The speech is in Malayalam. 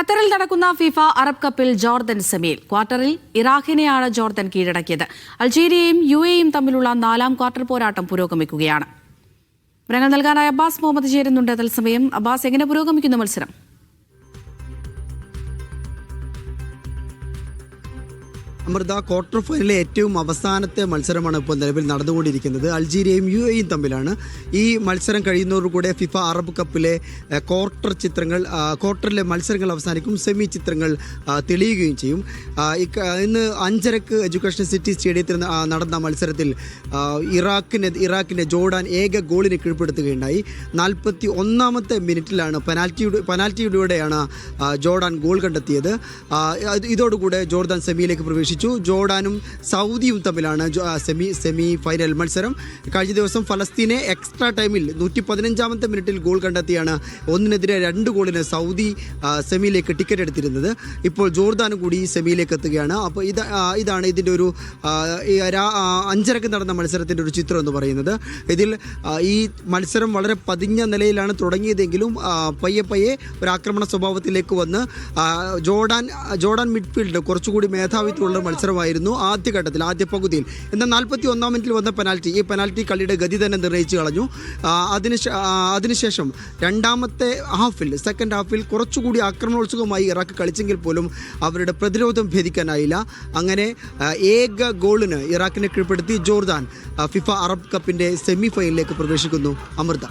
ഖത്തറിൽ നടക്കുന്ന ഫിഫ അറബ് കപ്പിൽ ജോർദൻ സെമിയിൽ. ക്വാർട്ടറിൽ ഇറാഖിനെയാണ് ജോർദൻ കീഴടക്കിയത്. അൾജീരിയയും UAEയും തമ്മിലുള്ള 4ാം ക്വാർട്ടർ പോരാട്ടം പുരോഗമിക്കുകയാണ്. വിവരങ്ങൾ നൽകാനായി അബ്ബാസ് മുഹമ്മദ് ചേരുന്നുണ്ട്. തത്സമയം അബ്ബാസ്, എങ്ങനെ പുരോഗമിക്കുന്നു മത്സരം? അമൃത, ക്വാർട്ടർ ഫൈനലിലെ ഏറ്റവും അവസാനത്തെ മത്സരമാണ് ഇപ്പോൾ നിലവിൽ നടന്നുകൊണ്ടിരിക്കുന്നത്. അൾജീരിയയും UAEയും തമ്മിലാണ്. ഈ മത്സരം കഴിയുന്നതോടുകൂടെ ഫിഫ അറബ് കപ്പിലെ ക്വാർട്ടറിലെ മത്സരങ്ങൾ അവസാനിക്കും. സെമി ചിത്രങ്ങൾ തെളിയുകയും ചെയ്യും. ഇന്ന് 5:30 എഡ്യൂക്കേഷൻ സിറ്റി സ്റ്റേഡിയത്തിൽ നടന്ന മത്സരത്തിൽ ഇറാഖിനെ ജോർഡാൻ ഏക ഗോളിന് കീഴ്പ്പെടുത്തുകയുണ്ടായി. 41ാമത്തെ മിനിറ്റിലാണ് പെനാൽറ്റിയിലൂടെയാണ് ജോർഡാൻ ഗോൾ കണ്ടെത്തിയത്. ഇതോടുകൂടെ ജോർദാൻ സെമിയിലേക്ക് പ്രവേശിച്ചു. ജോർഡാനും സൗദിയും തമ്മിലാണ് സെമി ഫൈനൽ മത്സരം. കഴിഞ്ഞ ദിവസം ഫലസ്തീനെ എക്സ്ട്രാ ടൈമിൽ 115ാമത്തെ മിനിറ്റിൽ ഗോൾ കണ്ടെത്തിയാണ് 1-2 ഗോളിന് സൗദി സെമിയിലേക്ക് ടിക്കറ്റ് എടുത്തിരുന്നത്. ഇപ്പോൾ ജോർദാനും കൂടി സെമിയിലേക്ക് എത്തുകയാണ്. അപ്പോൾ ഇതാണ് ഇതിൻ്റെ ഒരു 5:30 നടന്ന മത്സരത്തിൻ്റെ ഒരു ചിത്രം എന്ന് പറയുന്നത്. ഇതിൽ ഈ മത്സരം വളരെ പതിഞ്ഞ നിലയിലാണ് തുടങ്ങിയതെങ്കിലും പയ്യെ ഒരു ആക്രമണ സ്വഭാവത്തിലേക്ക് വന്ന് ജോർഡാൻ മിഡ്ഫീൽഡ് കുറച്ചുകൂടി മേധാവിത്വമുള്ള മത്സരമായിരുന്നു ആദ്യ പകുതിയിൽ. എന്നാൽ 41ാം മിനിറ്റിൽ വന്ന പെനാൽറ്റി കളിയുടെ ഗതി തന്നെ നിർണ്ണയിച്ചു കളഞ്ഞു. അതിനുശേഷം സെക്കൻഡ് ഹാഫിൽ കുറച്ചുകൂടി ആക്രമണോത്സുകമായി ഇറാഖ് കളിച്ചെങ്കിൽ പോലും അവരുടെ പ്രതിരോധം ഭേദിക്കാനായില്ല. അങ്ങനെ ഏക ഗോളിന് ഇറാഖിനെ കീഴ്പ്പെടുത്തി ജോർദാൻ ഫിഫ അറബ് കപ്പിൻ്റെ സെമി ഫൈനലിലേക്ക് പ്രവേശിക്കുന്നു. അമൃത.